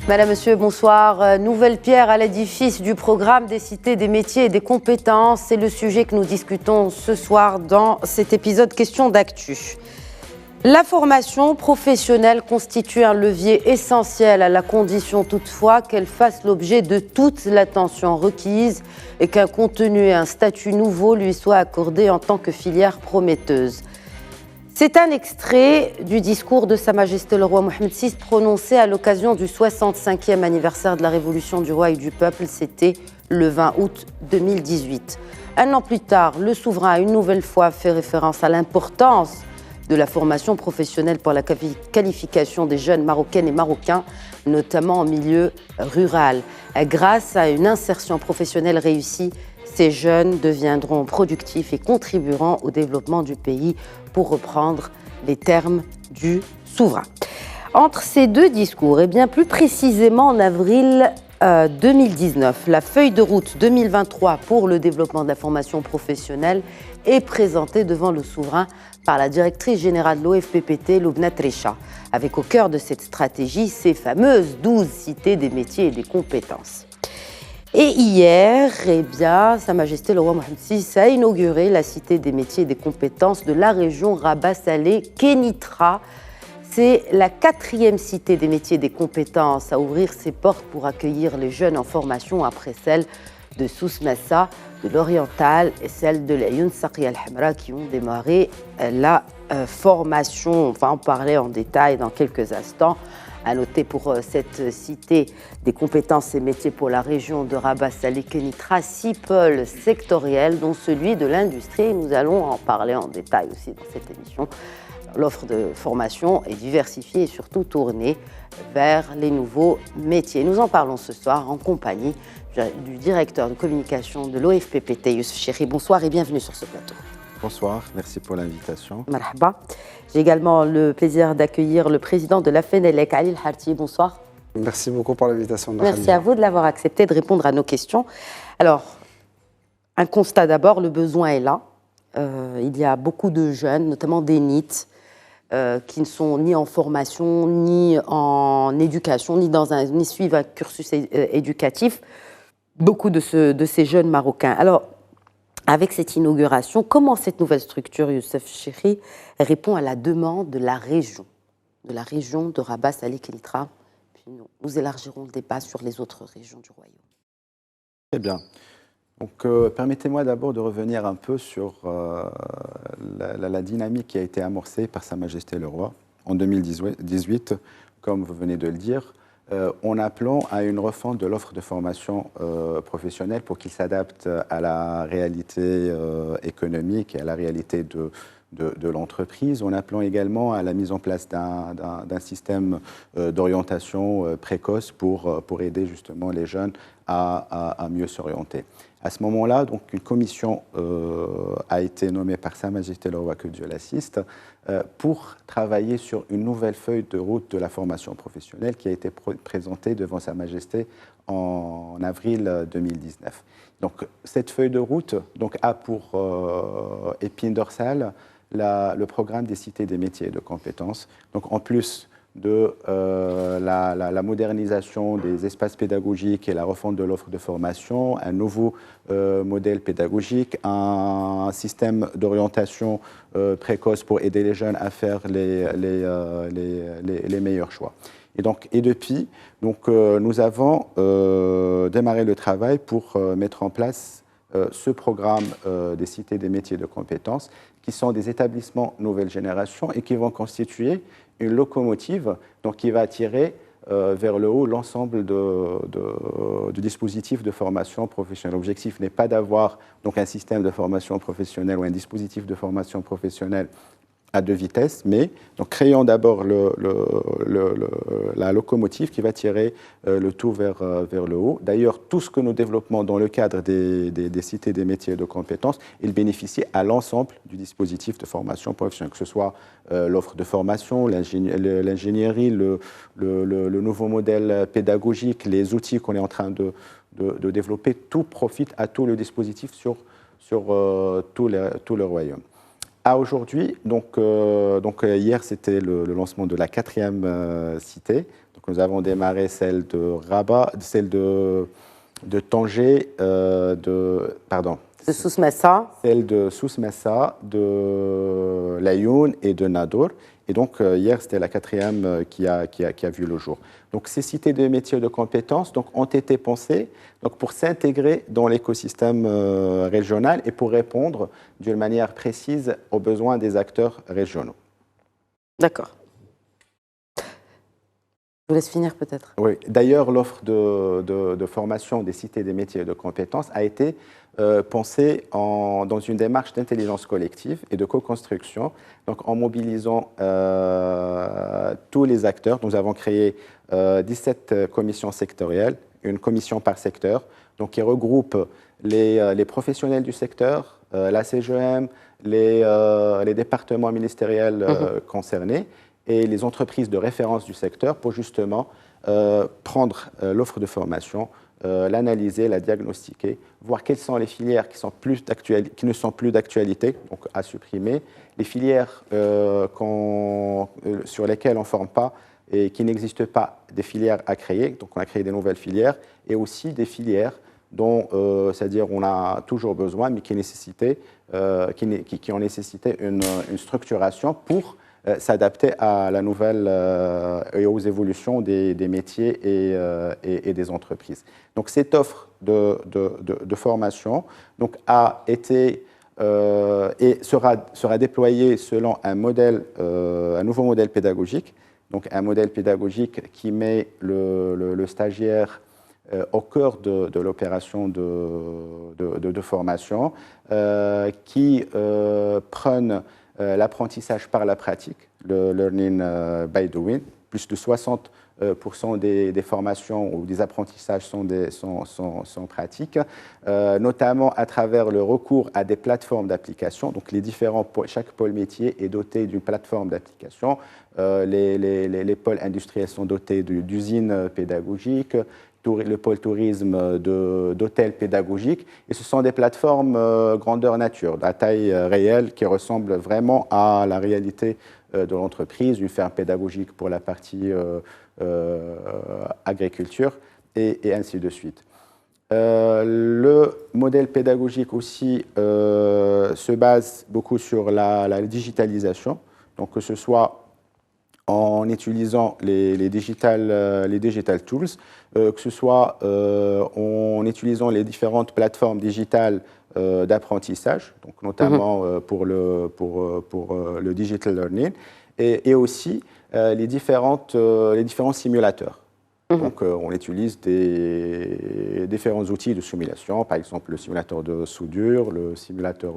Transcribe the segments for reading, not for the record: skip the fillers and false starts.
Madame, Monsieur, bonsoir. Nouvelle pierre à l'édifice du programme des cités des métiers et des compétences. C'est le sujet que nous discutons ce soir dans cet épisode Question d'actu. La formation professionnelle constitue un levier essentiel à la condition toutefois qu'elle fasse l'objet de toute l'attention requise et qu'un contenu et un statut nouveau lui soient accordés en tant que filière prometteuse. C'est un extrait du discours de Sa Majesté le Roi Mohammed VI prononcé à l'occasion du 65e anniversaire de la Révolution du Roi et du Peuple. C'était le 20 août 2018. Un an plus tard, le souverain a une nouvelle fois fait référence à l'importance de la formation professionnelle pour la qualification des jeunes Marocaines et Marocains, notamment en milieu rural. Grâce à une insertion professionnelle réussie, ces jeunes deviendront productifs et contribueront au développement du pays, pour reprendre les termes du souverain. Entre ces deux discours, et bien plus précisément en avril 2019, la feuille de route 2023 pour le développement de la formation professionnelle est présentée devant le souverain par la directrice générale de l'OFPPT, Loubna Trécha, avec au cœur de cette stratégie ces fameuses 12 cités des métiers et des compétences. Et hier, Sa Majesté le Roi Mohammed VI a inauguré la Cité des métiers et des compétences de la région Rabat-Salé-Kénitra. C'est la 4e cité des métiers et des compétences à ouvrir ses portes pour accueillir les jeunes en formation après celle de Souss-Massa, de l'Oriental et celle de l'Ayoun Saqiya al-Hamra qui ont démarré la formation. On va en parler en détail dans quelques instants. À noter pour cette cité des compétences et métiers pour la région de Rabat-Salé-Kénitra, 6 pôles sectoriels, dont celui de l'industrie. Nous allons en parler en détail aussi dans cette émission. L'offre de formation est diversifiée et surtout tournée vers les nouveaux métiers. Nous en parlons ce soir en compagnie du directeur de communication de l'OFPPT, Youssef Chérif. Bonsoir et bienvenue sur ce plateau. Bonsoir, merci pour l'invitation. Marhaba. J'ai également le plaisir d'accueillir le président de la FENELEC, Ali El-Harti. Bonsoir. Merci beaucoup pour l'invitation. Merci à vous de l'avoir accepté, de répondre à nos questions. Alors, un constat d'abord, le besoin est là. Il y a beaucoup de jeunes, notamment des NEET, qui ne sont ni en formation, ni en éducation, ni suivent un cursus éducatif. Beaucoup de ces jeunes Marocains. Alors, avec cette inauguration, comment cette nouvelle structure, Youssef Chérif, répond à la demande de la région de Rabat-Salé-Kénitra? Puis nous élargirons le débat sur les autres régions du royaume. Très bien. Donc, permettez-moi d'abord de revenir un peu sur la dynamique qui a été amorcée par Sa Majesté le Roi en 2018, comme vous venez de le dire, en appelant à une refonte de l'offre de formation professionnelle pour qu'il s'adapte à la réalité économique et à la réalité de l'entreprise, en appelant également à la mise en place d'un système d'orientation précoce pour aider justement les jeunes à mieux s'orienter. À ce moment-là, donc, une commission a été nommée par Sa Majesté le Roi, que Dieu l'assiste, pour travailler sur une nouvelle feuille de route de la formation professionnelle qui a été présentée devant Sa Majesté en avril 2019. Donc, cette feuille de route a pour épine dorsale le programme des cités des métiers et de compétences. Donc, en plus de la modernisation des espaces pédagogiques et la refonte de l'offre de formation, un nouveau modèle pédagogique, un système d'orientation précoce pour aider les jeunes à faire les meilleurs choix. Et depuis, nous avons démarré le travail pour mettre en place ce programme des cités des métiers et de compétences, qui sont des établissements nouvelle génération et qui vont constituer une locomotive qui va attirer vers le haut l'ensemble du dispositif de formation professionnelle. L'objectif n'est pas d'avoir un système de formation professionnelle ou un dispositif de formation professionnelle à 2 vitesses, mais créons d'abord la locomotive qui va tirer le tout vers le haut. D'ailleurs, tout ce que nous développons dans le cadre des cités des métiers et de compétences, il bénéficie à l'ensemble du dispositif de formation professionnelle, que ce soit l'offre de formation, l'ingénierie, le nouveau modèle pédagogique, les outils qu'on est en train de développer, tout profite à tout le dispositif sur tout le royaume. À aujourd'hui, hier c'était le lancement de la 4e cité, Donc, nous avons démarré celle de Rabat, celle de Tanger, de Souss-Messa. Celle de Souss-Messa, de Laayoune et de Nador. Et donc, hier, c'était la quatrième qui a vu le jour. Donc, ces cités de métiers de compétences ont été pensées pour s'intégrer dans l'écosystème régional et pour répondre d'une manière précise aux besoins des acteurs régionaux. D'accord. Je vous laisse finir peut-être. Oui. D'ailleurs, l'offre de formation des cités des métiers de compétences a été pensée dans une démarche d'intelligence collective et de co-construction, donc en mobilisant tous les acteurs. Nous avons créé 17 commissions sectorielles, une commission par secteur, donc qui regroupe les professionnels du secteur, la CGM, les départements ministériels concernés et les entreprises de référence du secteur pour justement prendre l'offre de formation, l'analyser, la diagnostiquer, voir quelles sont les filières qui ne sont plus d'actualité, donc à supprimer, les filières sur lesquelles on ne forme pas et qui n'existent pas, des filières à créer, donc on a créé des nouvelles filières, et aussi des filières dont, c'est-à-dire on a toujours besoin, mais qui ont nécessité une structuration pour s'adapter à la nouvelle et aux évolutions des métiers et des entreprises. Donc cette offre de formation a été et sera déployée selon un nouveau modèle pédagogique, donc un modèle pédagogique qui met le stagiaire au cœur de l'opération de formation, qui prennent l'apprentissage par la pratique, le learning by doing. Plus de 60% des formations ou des apprentissages sont pratiques, notamment à travers le recours à des plateformes d'application. Donc chaque pôle métier est doté d'une plateforme d'application. Les pôles industriels sont dotés d'usines pédagogiques, le pôle tourisme d'hôtels pédagogiques, et ce sont des plateformes grandeur nature, à taille réelle, qui ressemblent vraiment à la réalité de l'entreprise, une ferme pédagogique pour la partie agriculture, et ainsi de suite. Le modèle pédagogique aussi se base beaucoup sur la digitalisation, donc que ce soit en utilisant les digital tools, que ce soit en utilisant les différentes plateformes digitales d'apprentissage, donc notamment pour le digital learning, et aussi les différents simulateurs. Donc, on utilise différents outils de simulation, par exemple le simulateur de soudure, le simulateur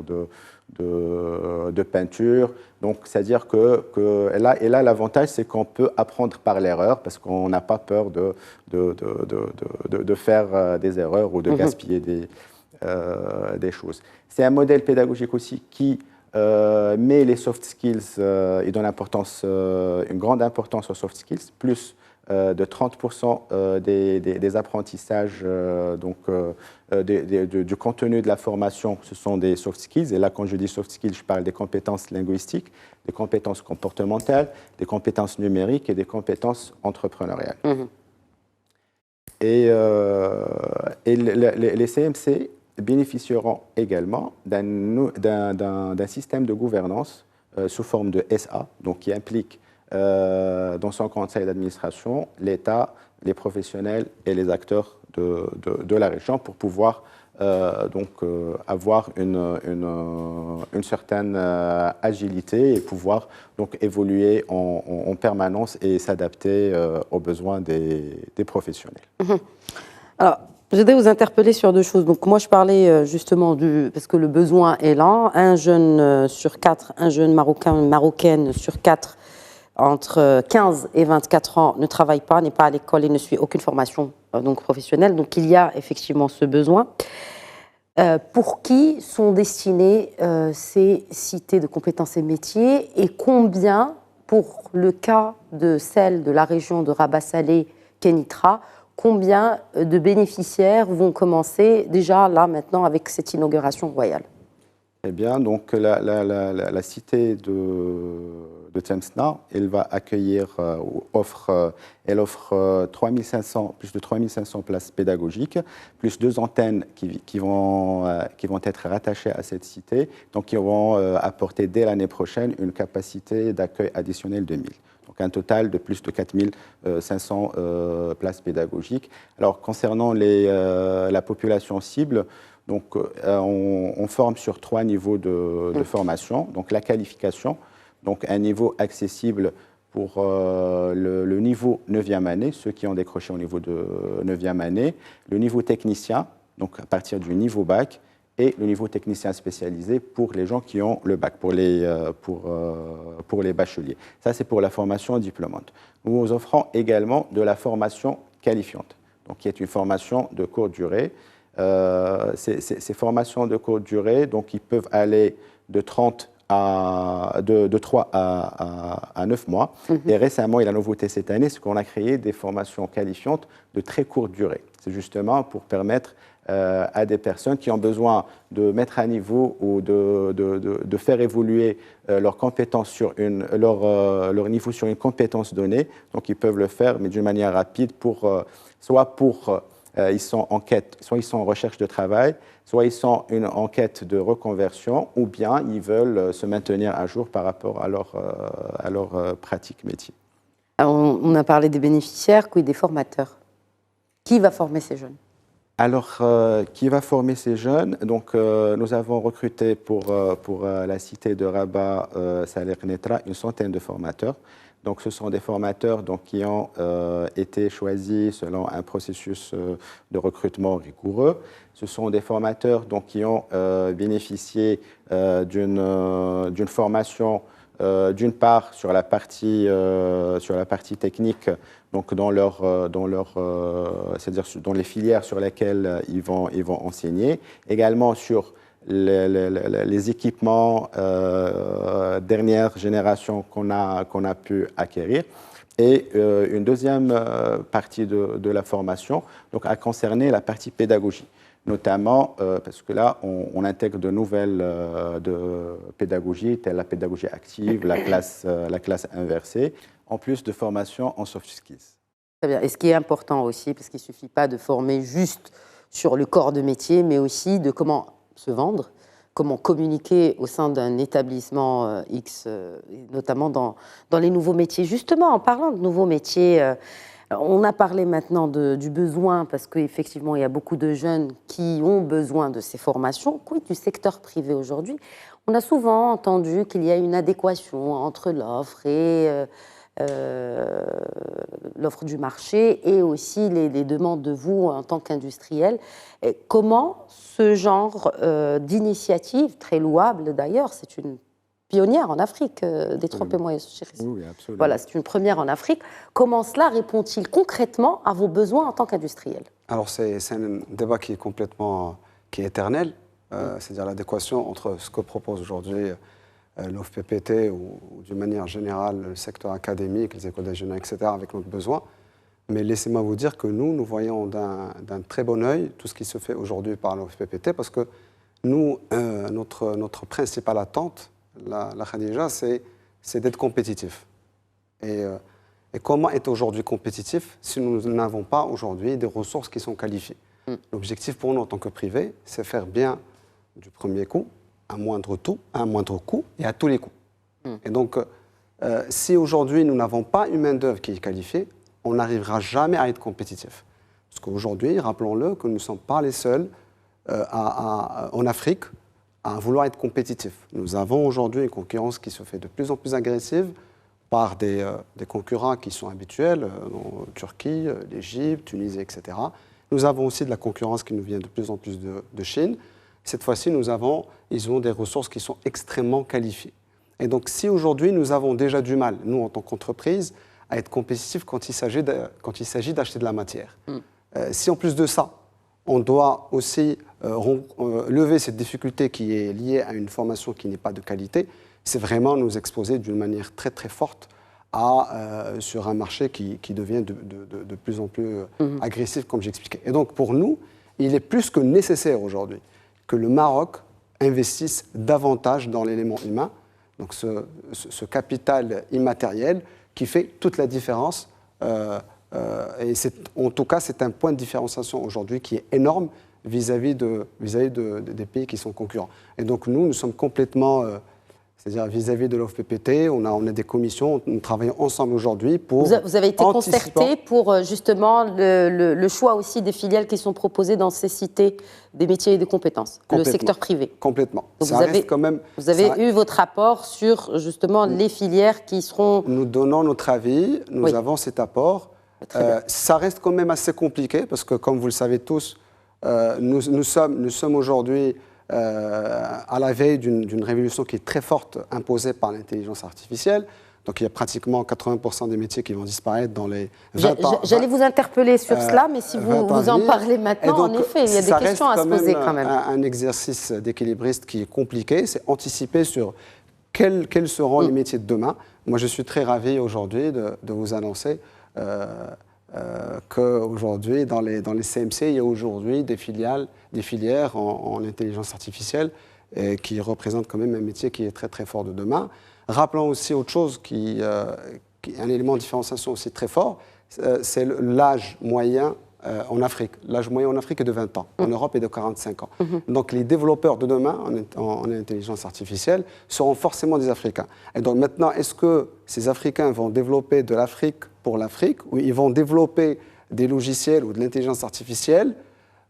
de peinture. Donc, c'est-à-dire que là, l'avantage, c'est qu'on peut apprendre par l'erreur, parce qu'on n'a pas peur de faire des erreurs ou de gaspiller des choses. C'est un modèle pédagogique aussi qui met les soft skills et donne une grande importance aux soft skills, plus de 30% des apprentissages, du contenu de la formation, ce sont des soft skills. Et là, quand je dis soft skills, je parle des compétences linguistiques, des compétences comportementales, des compétences numériques et des compétences entrepreneuriales. Et les CMC bénéficieront également d'un système de gouvernance sous forme de SA, donc qui implique dans son conseil d'administration l'État, les professionnels et les acteurs de la région pour pouvoir avoir une certaine agilité et pouvoir évoluer en permanence et s'adapter aux besoins des professionnels. Alors, je voudrais vous interpeller sur deux choses. Donc, moi, je parlais justement parce que le besoin est là. Un jeune sur 4, un jeune marocaine sur 4 entre 15 et 24 ans ne travaille pas, n'est pas à l'école et ne suit aucune formation professionnelle. Donc, il y a effectivement ce besoin. Pour qui sont destinées ces cités de compétences et métiers, et combien, pour le cas de celle de la région de Rabat-Salé, Kénitra, combien de bénéficiaires vont commencer déjà là maintenant avec cette inauguration royale? Eh bien, donc la cité de de Temsna. Elle va accueillir, elle offre plus de 3500 places pédagogiques, plus 2 antennes qui vont être rattachées à cette cité, donc qui vont apporter dès l'année prochaine une capacité d'accueil additionnelle de 1000. Donc un total de plus de 4500 places pédagogiques. Alors concernant la population cible, donc, on forme sur 3 niveaux de formation. Donc, la qualification, donc un niveau accessible pour le niveau 9e année, ceux qui ont décroché au niveau de 9e année, le niveau technicien, donc à partir du niveau bac, et le niveau technicien spécialisé pour les gens qui ont le bac, pour les bacheliers. Ça, c'est pour la formation diplômante. Nous offrons également de la formation qualifiante, donc qui est une formation de courte durée. Ces formations de courte durée, donc, ils peuvent aller de 3 à 9 mois. Et récemment, et la nouveauté cette année, c'est qu'on a créé des formations qualifiantes de très courte durée. C'est justement pour permettre à des personnes qui ont besoin de mettre à niveau ou de faire évoluer leurs compétences leur niveau sur une compétence donnée. Donc, ils peuvent le faire, mais d'une manière rapide, ils sont en quête, soit ils sont en recherche de travail, soit ils sont en quête de reconversion, ou bien ils veulent se maintenir à jour par rapport à leur pratique métier. Alors, on a parlé des bénéficiaires, des formateurs. Qui va former ces jeunes? Alors, qui va former ces jeunes? Donc, nous avons recruté pour la cité de Rabat, Salih Netra, une centaine de formateurs. Donc, ce sont des formateurs qui ont été choisis selon un processus de recrutement rigoureux. Ce sont des formateurs qui ont bénéficié d'une formation, d'une part sur la partie technique, donc c'est-à-dire dans les filières sur lesquelles ils vont enseigner, également sur les équipements dernière génération qu'on a pu acquérir. Et une deuxième partie de la formation a concerné la partie pédagogie, notamment parce que là, on intègre de nouvelles pédagogies, telles la pédagogie active, la classe inversée, en plus de formation en soft skills. Très bien. Et ce qui est important aussi, parce qu'il ne suffit pas de former juste sur le corps de métier, mais aussi de comment se vendre, comment communiquer au sein d'un établissement X, notamment dans les nouveaux métiers. Justement, en parlant de nouveaux métiers, on a parlé maintenant du besoin, parce qu'effectivement, il y a beaucoup de jeunes qui ont besoin de ces formations. Quid du secteur privé aujourd'hui? On a souvent entendu qu'il y a une adéquation entre l'offre et l'offre du marché et aussi les demandes de vous en tant qu'industriel. Comment ce genre d'initiative, très louable d'ailleurs, c'est une pionnière en Afrique, détrompez-moi, chérie. Oui, absolument. Voilà, c'est une première en Afrique. Comment cela répond-il concrètement à vos besoins en tant qu'industriel? Alors, c'est un débat qui est éternel, c'est-à-dire l'adéquation entre ce que propose aujourd'hui l'OFPPT ou d'une manière générale le secteur académique, les écoles d'ingénieurs, etc., avec notre besoin. Mais laissez-moi vous dire que nous voyons d'un très bon œil tout ce qui se fait aujourd'hui par l'OFPPT, parce que nous, notre principale attente, la Khadija, c'est d'être compétitif. Et comment être aujourd'hui compétitif si nous n'avons pas aujourd'hui des ressources qui sont qualifiées? L'objectif pour nous en tant que privé, c'est faire bien du premier coup, à un moindre coût et à tous les coups. Et donc, si aujourd'hui nous n'avons pas une main-d'œuvre qui est qualifiée, on n'arrivera jamais à être compétitif. Parce qu'aujourd'hui, rappelons-le, que nous ne sommes pas les seuls en Afrique à vouloir être compétitifs. Nous avons aujourd'hui une concurrence qui se fait de plus en plus agressive par des concurrents qui sont habituels, en Turquie, l'Égypte, Tunisie, etc. Nous avons aussi de la concurrence qui nous vient de plus en plus de Chine. Cette fois-ci, ils ont des ressources qui sont extrêmement qualifiées. Et donc, si aujourd'hui, nous avons déjà du mal, nous, en tant qu'entreprise, à être compétitifs quand il s'agit d'acheter de la matière. Si en plus de ça, on doit aussi lever cette difficulté qui est liée à une formation qui n'est pas de qualité, c'est vraiment nous exposer d'une manière très très forte sur un marché qui devient de plus en plus agressif, comme j'expliquais. Et donc pour nous, il est plus que nécessaire aujourd'hui que le Maroc investisse davantage dans l'élément humain, Donc ce capital immatériel qui fait toute la différence. Et en tout cas, c'est un point de différenciation aujourd'hui qui est énorme vis-à-vis des pays qui sont concurrents. Et donc nous sommes complètement, c'est-à-dire vis-à-vis de l'OFPPT, on a des commissions, nous travaillons ensemble aujourd'hui pour... Vous avez été concerté pour justement le choix aussi des filiales qui sont proposées dans ces cités des métiers et des compétences, le secteur privé. Complètement. Donc vous avez eu votre rapport sur justement les filières qui seront... Nous donnons notre avis, nous avons cet apport. Ça reste quand même assez compliqué parce que, comme vous le savez tous, nous sommes aujourd'hui à la veille d'une révolution qui est très forte imposée par l'intelligence artificielle. Donc il y a pratiquement 80% des métiers qui vont disparaître dans les 20 ans. J'allais vous interpeller sur cela, mais si vous en parlez maintenant, donc, en effet, il y a des questions à se poser quand même. Un exercice d'équilibriste qui est compliqué, c'est anticiper sur quels seront les métiers de demain. Moi, je suis très ravi aujourd'hui de vous annoncer qu'aujourd'hui, dans les CMC, il y a aujourd'hui des filières en intelligence artificielle qui représentent quand même un métier qui est très très fort de demain. Rappelons aussi autre chose, un élément de différenciation aussi très fort, c'est l'âge moyen en Afrique. L'âge moyen en Afrique est de 20 ans, en Europe est de 45 ans. Donc les développeurs de demain en intelligence artificielle seront forcément des Africains. Et donc maintenant, est-ce que ces Africains vont développer de l'Afrique pour l'Afrique, ou ils vont développer des logiciels ou de l'intelligence artificielle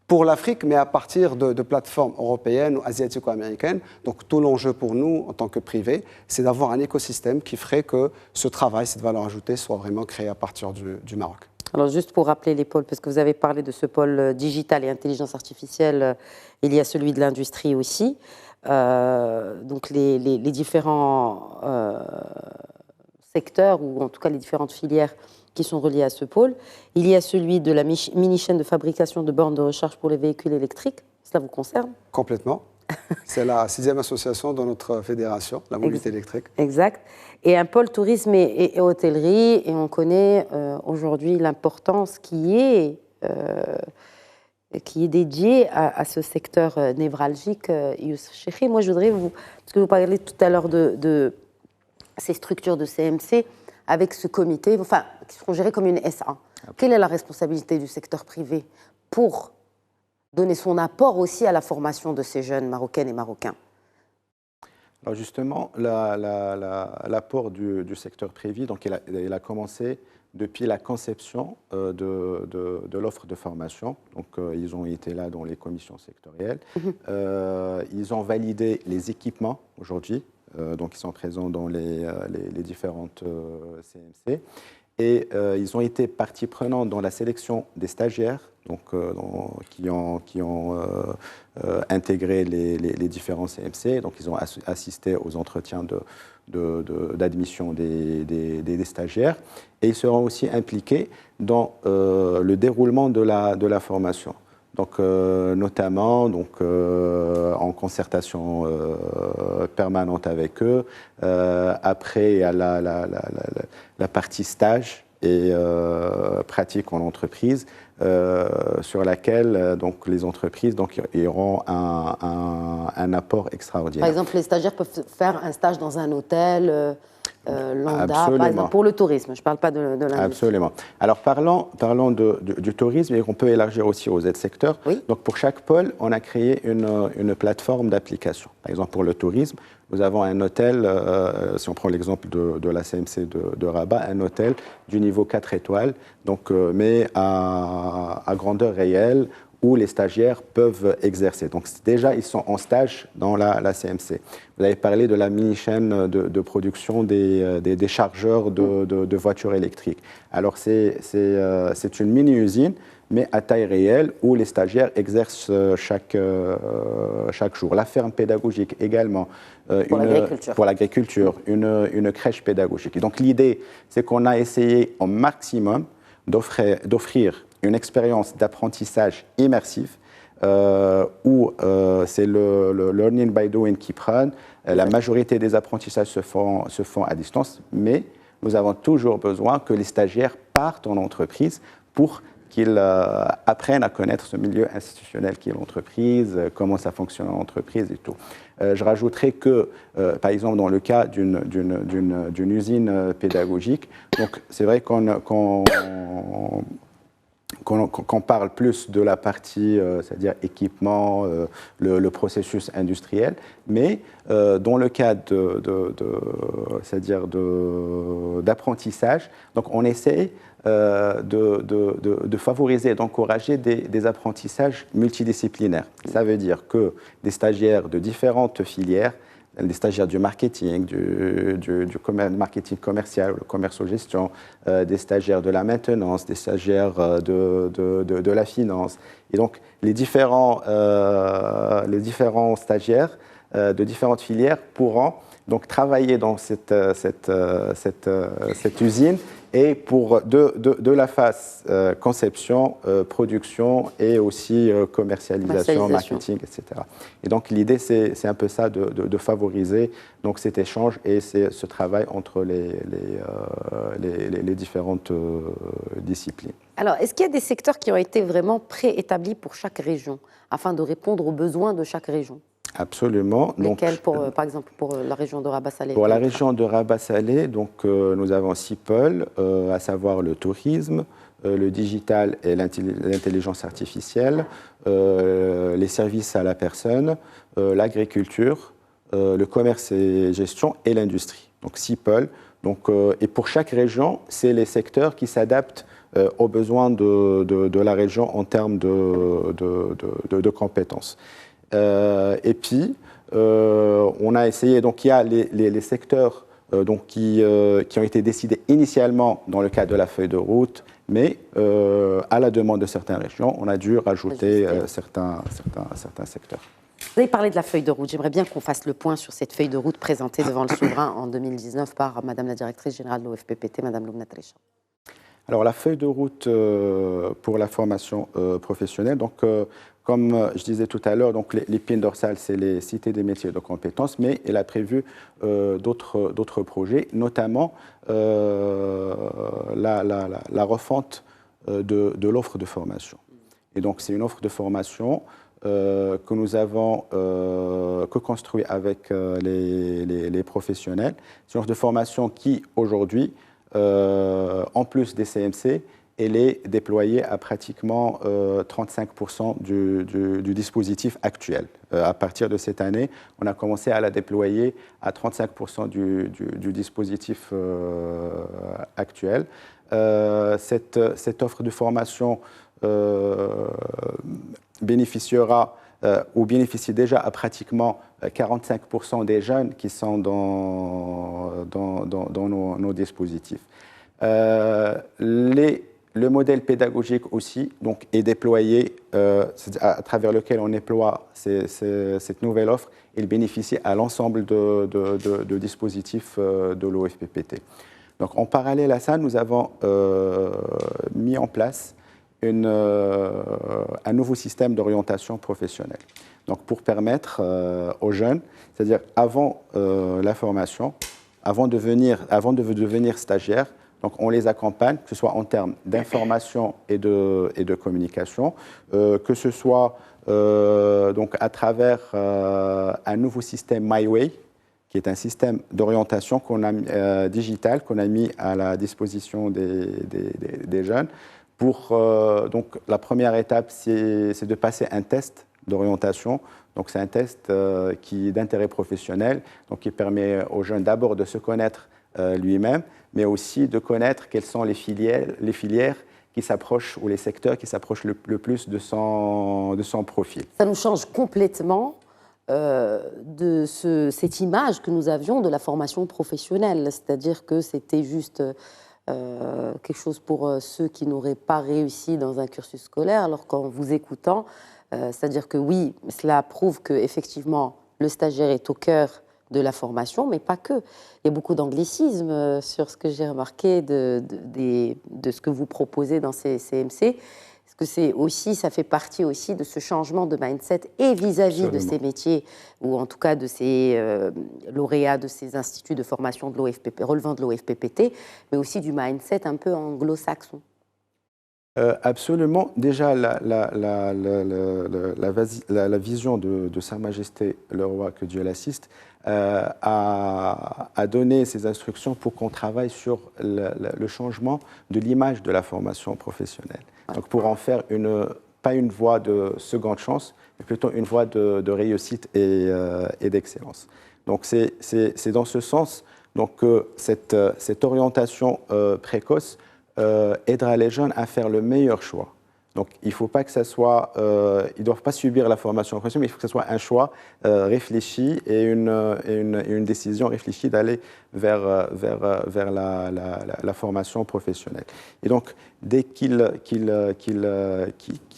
pour l'Afrique, mais à partir de plateformes européennes ou asiatico-américaines? Donc tout l'enjeu pour nous, en tant que privé, c'est d'avoir un écosystème qui ferait que ce travail, cette valeur ajoutée, soit vraiment créé à partir du Maroc. Alors juste pour rappeler les pôles, parce que vous avez parlé de ce pôle digital et intelligence artificielle, il y a celui de l'industrie aussi. Donc les différents secteurs, ou en tout cas les différentes filières qui sont reliées à ce pôle. Il y a celui de la mini-chaîne de fabrication de bornes de recharge pour les véhicules électriques. Cela vous concerne? Complètement. C'est la 6e association de notre fédération, la mobilité électrique. Exact. Et un pôle tourisme et hôtellerie. Et on connaît aujourd'hui l'importance qui est dédiée à ce secteur névralgique. Youssef Chekhi, moi je voudrais parce que vous parlez tout à l'heure de ces structures de CMC avec ce comité, enfin, qui seront gérées comme une SA. Quelle est la responsabilité du secteur privé pour donner son apport aussi à la formation de ces jeunes Marocaines et Marocains? Alors justement, l'apport du secteur privé, donc il a commencé depuis la conception de l'offre de formation. Donc ils ont été là dans les commissions sectorielles. Ils ont validé les équipements aujourd'hui. Donc ils sont présents dans les différentes CMC. Et ils ont été partie prenante dans la sélection des stagiaires, donc, qui ont intégré les différents CMC. Donc ils ont assisté aux entretiens d'admission des stagiaires. Et ils seront aussi impliqués dans le déroulement de la formation. Donc, notamment en concertation permanente avec eux. Après, il y a la partie stage et pratique en entreprise, sur laquelle les entreprises auront un apport extraordinaire. Par exemple, les stagiaires peuvent faire un stage dans un hôtel lambda, Absolument. par exemple, pour le tourisme. Je ne parle pas de l'industrie. Absolument. Alors, parlons du tourisme, et on peut élargir aussi aux aides secteurs. Oui. Donc, pour chaque pôle, on a créé une plateforme d'application. Par exemple, pour le tourisme, nous avons un hôtel, si on prend l'exemple de la CMC de Rabat, un hôtel du niveau 4 étoiles, donc, mais à grandeur réelle, où les stagiaires peuvent exercer. Donc déjà, ils sont en stage dans la CMC. Vous avez parlé de la mini-chaîne de production des chargeurs de voitures électriques. Alors c'est une mini-usine, mais à taille réelle, où les stagiaires exercent chaque jour. La ferme pédagogique également. Pour l'agriculture, une crèche pédagogique. Et donc l'idée, c'est qu'on a essayé au maximum d'offrir une expérience d'apprentissage immersif où c'est le learning by doing qui prenne. La majorité des apprentissages se font à distance, mais nous avons toujours besoin que les stagiaires partent en entreprise pour qu'ils apprennent à connaître ce milieu institutionnel qui est l'entreprise, comment ça fonctionne en entreprise et tout. Je rajouterai que, par exemple, dans le cas d'une usine pédagogique, donc c'est vrai qu'on parle plus de la partie, c'est-à-dire équipement, le processus industriel, mais dans le cas c'est-à-dire d'apprentissage, donc on essaie de favoriser, d'encourager des apprentissages multidisciplinaires. Ça veut dire que des stagiaires de différentes filières, des stagiaires du marketing, du marketing commercial, le commerce aux gestion, des stagiaires de la maintenance, des stagiaires de la finance. Et donc, les différents stagiaires de différentes filières pourront donc travailler dans cette usine et pour de la phase conception, production et aussi commercialisation, marketing, etc. Et donc l'idée, c'est un peu ça, de favoriser donc, cet échange et ce travail entre les différentes disciplines. Alors, est-ce qu'il y a des secteurs qui ont été vraiment préétablis pour chaque région, afin de répondre aux besoins de chaque région ? Absolument. Lesquels, par exemple, pour la région de Rabat-Salé? Pour la région de Rabat-Salé, donc, nous avons 6 pôles, à savoir le tourisme, le digital et l'intelligence artificielle, les services à la personne, l'agriculture, le commerce et gestion et l'industrie. Donc 6 pôles. Donc, et pour chaque région, c'est les secteurs qui s'adaptent aux besoins de la région en termes de compétences. Et puis, on a essayé, donc il y a les secteurs donc qui ont été décidés initialement dans le cadre de la feuille de route, mais à la demande de certaines régions, on a dû rajouter certains secteurs. Vous avez parlé de la feuille de route. J'aimerais bien qu'on fasse le point sur cette feuille de route présentée devant le souverain en 2019 par Madame la directrice générale de l'OFPPT, Madame Loubna Trécha. Alors, la feuille de route pour la formation professionnelle, donc, comme je disais tout à l'heure, donc l'épine dorsale, c'est les cités des métiers de compétences, mais elle a prévu d'autres projets, notamment la refonte de l'offre de formation. Et donc, c'est une offre de formation que nous avons co-construit avec les professionnels. C'est une offre de formation qui, aujourd'hui, en plus des CMC, elle est déployée à pratiquement 35% du dispositif actuel. À partir de cette année, on a commencé à la déployer à 35% du dispositif actuel. Cette offre de formation bénéficiera ou bénéficie déjà à pratiquement 45% des jeunes qui sont dans nos dispositifs. Le modèle pédagogique aussi donc, est déployé, à travers lequel on déploie cette nouvelle offre. Il bénéficie à l'ensemble de dispositifs de l'OFPPT. Donc, en parallèle à ça, nous avons mis en place un nouveau système d'orientation professionnelle. Donc, pour permettre aux jeunes, c'est-à-dire avant la formation, avant de devenir stagiaire, donc on les accompagne, que ce soit en termes d'information et de communication, que ce soit donc à travers un nouveau système MyWay, qui est un système d'orientation digital qu'on a mis à la disposition des jeunes. Donc la première étape, c'est de passer un test d'orientation. Donc c'est un test d'intérêt professionnel, donc qui permet aux jeunes d'abord de se connaître lui-même, mais aussi de connaître quelles sont les filières qui s'approchent, ou les secteurs qui s'approchent le plus de son profil. Ça nous change complètement de cette image que nous avions de la formation professionnelle, c'est-à-dire que c'était juste quelque chose pour ceux qui n'auraient pas réussi dans un cursus scolaire, alors qu'en vous écoutant, c'est-à-dire que oui, cela prouve qu'effectivement le stagiaire est au cœur de la formation, mais pas que. Il y a beaucoup d'anglicismes sur ce que j'ai remarqué de ce que vous proposez dans ces CMC. Est-ce que c'est aussi, ça fait partie aussi de ce changement de mindset et vis-à-vis de ces métiers, ou en tout cas de ces lauréats de ces instituts de formation de relevant de l'OFPPT, mais aussi du mindset un peu anglo-saxon? Absolument. Déjà, la vision de Sa Majesté le Roi, que Dieu l'assiste, a donné ses instructions pour qu'on travaille sur le changement de l'image de la formation professionnelle. Donc pour en faire pas une voie de seconde chance, mais plutôt une voie de réussite et d'excellence. Donc c'est dans ce sens que cette orientation précoce aidera les jeunes à faire le meilleur choix. Donc, il ne faut pas que ça soit... ils ne doivent pas subir la formation professionnelle, mais il faut que ce soit un choix réfléchi et une décision réfléchie d'aller vers la formation professionnelle. Et donc, dès qu'ils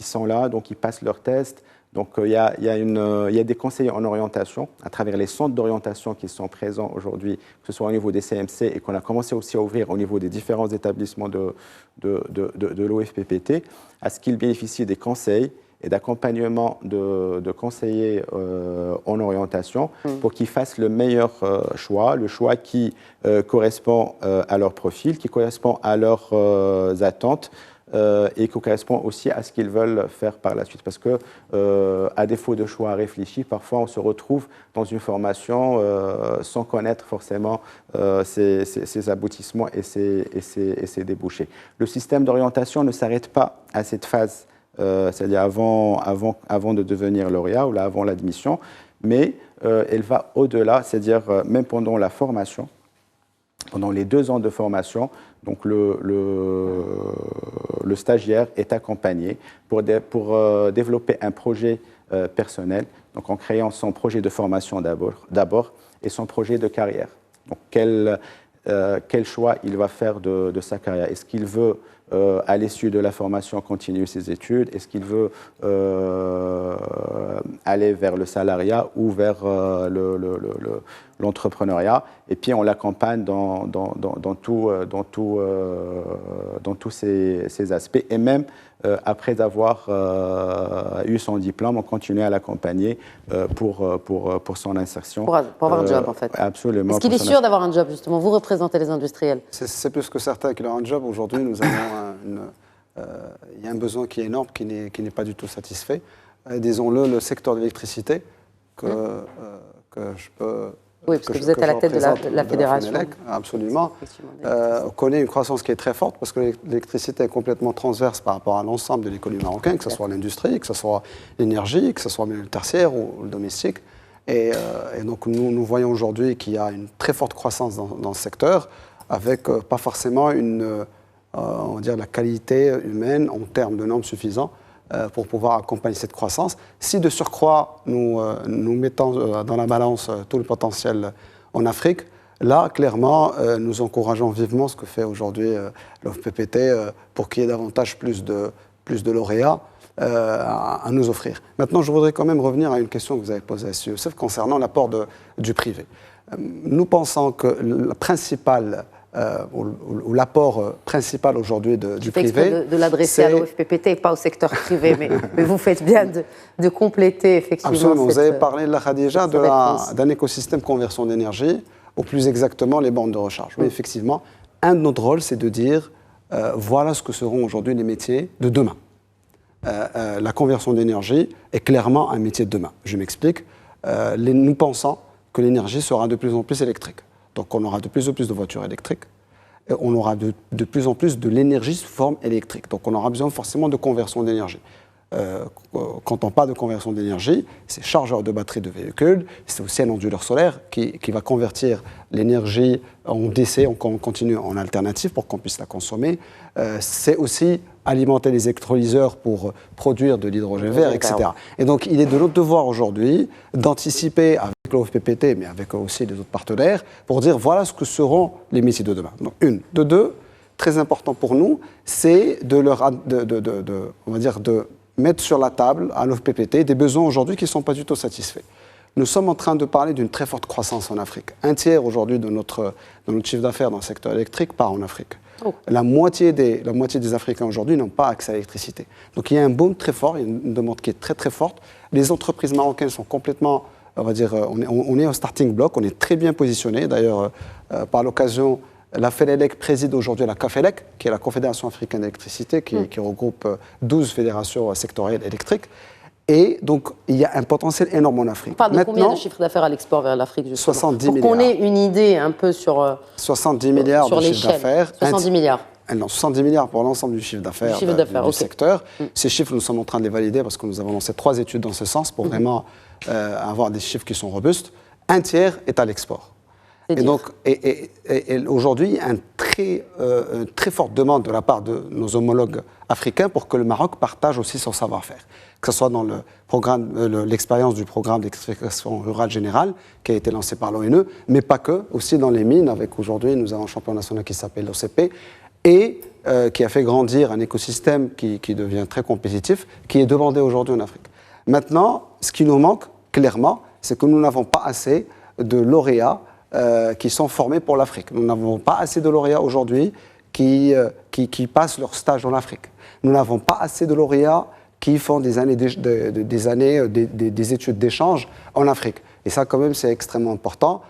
sont là, donc ils passent leurs tests. Donc, il y a des conseillers en orientation à travers les centres d'orientation qui sont présents aujourd'hui, que ce soit au niveau des CMC et qu'on a commencé aussi à ouvrir au niveau des différents établissements de l'OFPPT, à ce qu'ils bénéficient des conseils et d'accompagnement de conseillers en orientation pour qu'ils fassent le meilleur choix, le choix qui correspond à leur profil, qui correspond à leurs attentes, et qui correspond aussi à ce qu'ils veulent faire par la suite. Parce que, à défaut de choix réfléchis, parfois on se retrouve dans une formation sans connaître forcément ses aboutissements et ses débouchés. Le système d'orientation ne s'arrête pas à cette phase, c'est-à-dire avant de devenir lauréat ou là, avant l'admission, mais elle va au-delà, c'est-à-dire même pendant la formation, pendant les 2 ans de formation. Donc le stagiaire est accompagné pour développer un projet personnel, donc en créant son projet de formation d'abord et son projet de carrière. Donc quel choix il va faire de sa carrière. Est-ce qu'il veut, à l'issue de la formation, continuer ses études? Est-ce qu'il veut aller vers le salariat ou vers l'entrepreneuriat? Et puis on l'accompagne dans tous ces aspects. Et même après avoir eu son diplôme, on continue à l'accompagner pour son insertion. Pour avoir un job, en fait. Absolument. Est-ce qu'il est sûr d'avoir un job, justement? Vous représentez les industriels. C'est plus que certain qu'il a un job. Aujourd'hui, nous avons il y a un besoin qui est énorme, qui n'est pas du tout satisfait. Disons-le, le secteur de l'électricité, que je peux... Oui, parce que vous êtes à la tête de la fédération. Absolument. Connaît une croissance qui est très forte parce que l'électricité est complètement transverse par rapport à l'ensemble de l'économie marocaine, que ce soit l'industrie, que ce soit l'énergie, que ce soit le tertiaire ou le domestique. Et donc nous voyons aujourd'hui qu'il y a une très forte croissance dans ce secteur, avec pas forcément on va dire la qualité humaine en termes de normes suffisants pour pouvoir accompagner cette croissance. Si de surcroît, nous mettons dans la balance tout le potentiel en Afrique, là, clairement, nous encourageons vivement ce que fait aujourd'hui l'OFPPT pour qu'il y ait davantage plus de lauréats à nous offrir. Maintenant, je voudrais quand même revenir à une question que vous avez posée à M. Youssef concernant l'apport du privé. Nous pensons que le principal... ou l'apport principal aujourd'hui du privé. De l'adresser à l'OFPPT et pas au secteur privé, mais vous faites bien de compléter effectivement. Absolument, vous avez parlé de la Khadija, d'un écosystème conversion d'énergie, ou plus exactement les bornes de recharge. Oui, effectivement, un de nos rôles, c'est de dire voilà ce que seront aujourd'hui les métiers de demain. La conversion d'énergie est clairement un métier de demain. Je m'explique. Nous pensons que l'énergie sera de plus en plus électrique. Donc on aura de plus en plus de voitures électriques, et on aura de plus en plus de l'énergie sous forme électrique. Donc on aura besoin forcément de conversion d'énergie. Quand on parle de conversion d'énergie, c'est chargeur de batterie de véhicules, c'est aussi un onduleur solaire qui va convertir l'énergie en DC, en continu, en alternative pour qu'on puisse la consommer. C'est aussi alimenter les électrolyseurs pour produire de l'hydrogène vert, etc. Et donc il est de notre devoir aujourd'hui d'anticiper avec l'OFPPT, mais avec aussi les autres partenaires, pour dire voilà ce que seront les métiers de demain. Donc une. De deux, très important pour nous, c'est de mettre sur la table à l'OFPPT des besoins aujourd'hui qui ne sont pas du tout satisfaits. Nous sommes en train de parler d'une très forte croissance en Afrique. Un tiers aujourd'hui de notre chiffre d'affaires dans le secteur électrique part en Afrique. Oh. La moitié des Africains aujourd'hui n'ont pas accès à l'électricité. Donc il y a un boom très fort, il y a une demande qui est très très forte. Les entreprises marocaines sont complètement, on va dire, on est au starting block, on est très bien positionné. D'ailleurs, par l'occasion La FENELEC préside aujourd'hui la CAFELEC, qui est la Confédération africaine d'électricité, qui regroupe 12 fédérations sectorielles électriques. Et donc, il y a un potentiel énorme en Afrique. On parle de combien de chiffre d'affaires à l'export vers l'Afrique, justement? 70 milliards. Pour qu'on ait une idée un peu sur 70 milliards sur de chiffre d'affaires. 70 milliards. Non, 70 milliards pour l'ensemble du chiffre d'affaires du secteur. Ces chiffres, nous sommes en train de les valider parce que nous avons lancé 3 études dans ce sens pour vraiment avoir des chiffres qui sont robustes. Un tiers est à l'export. Et donc, aujourd'hui, il y a une très forte demande de la part de nos homologues africains pour que le Maroc partage aussi son savoir-faire. Que ce soit dans le programme, l'expérience du programme d'électrification rurale générale qui a été lancé par l'ONE, mais pas que, aussi dans les mines, avec aujourd'hui, nous avons un champion national qui s'appelle l'OCP, et qui a fait grandir un écosystème qui devient très compétitif, qui est demandé aujourd'hui en Afrique. Maintenant, ce qui nous manque, clairement, c'est que nous n'avons pas assez de lauréats qui sont formés pour l'Afrique. Nous n'avons pas assez de lauréats aujourd'hui qui passent leur stage en Afrique. Nous n'avons pas assez de lauréats qui font des études d'échange en Afrique. Et ça, quand même, c'est extrêmement important.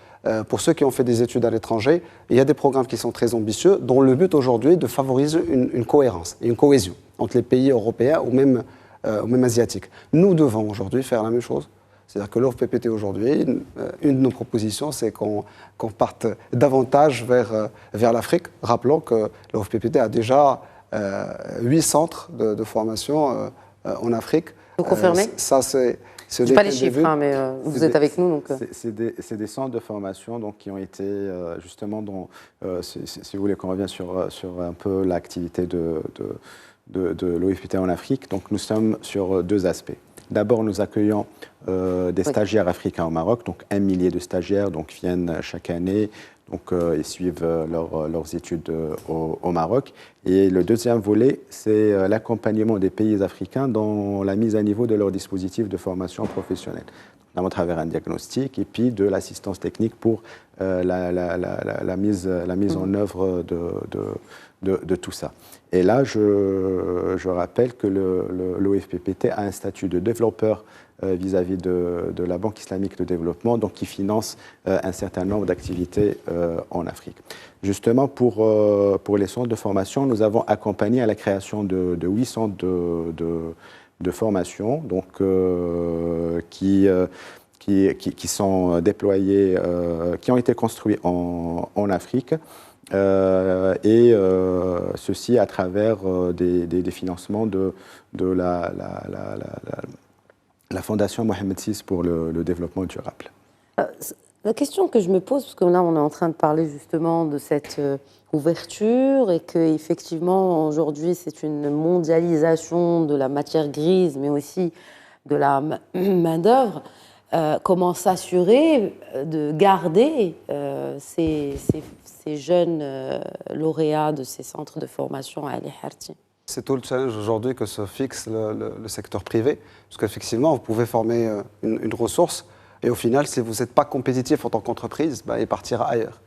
Pour ceux qui ont fait des études à l'étranger, il y a des programmes qui sont très ambitieux, dont le but aujourd'hui est de favoriser une cohérence et une cohésion entre les pays européens ou même asiatiques. Nous devons aujourd'hui faire la même chose. C'est-à-dire que l'OFPPT aujourd'hui, une de nos propositions, c'est qu'on parte davantage vers l'Afrique. Rappelons que l'OFPPT a déjà 8 centres de formation en Afrique. Vous confirmez? Ça, c'est... Je n'ai pas les chiffres, mais vous êtes avec nous. Donc... C'est des centres de formation donc, qui ont été justement, si vous voulez qu'on revienne sur un peu l'activité de l'OFPPT en Afrique. Donc nous sommes sur 2 aspects. D'abord, nous accueillons des stagiaires africains au Maroc, donc 1 millier de stagiaires donc, viennent chaque année. Donc, ils suivent leurs études au Maroc. Et le deuxième volet, c'est l'accompagnement des pays africains dans la mise à niveau de leurs dispositifs de formation professionnelle, notamment à travers un diagnostic et puis de l'assistance technique pour la mise en œuvre de tout ça. Et là, je rappelle que l'OFPPT a un statut de développeur vis-à-vis de la Banque islamique de développement, donc qui finance un certain nombre d'activités en Afrique. Justement, pour les centres de formation, nous avons accompagné à la création de 8 centres de formation, donc, qui sont déployés, qui ont été construits en Afrique. Ceci à travers des financements de la Fondation Mohamed VI pour le développement durable. La question que je me pose, parce que là on est en train de parler justement de cette ouverture et qu'effectivement aujourd'hui c'est une mondialisation de la matière grise mais aussi de la main-d'œuvre, comment s'assurer de garder ces jeunes lauréats de ces centres de formation à Ali Harti? C'est tout le challenge aujourd'hui que se fixe le secteur privé, parce qu'effectivement, vous pouvez former une ressource, et au final, si vous n'êtes pas compétitif en tant qu'entreprise, il partira ailleurs.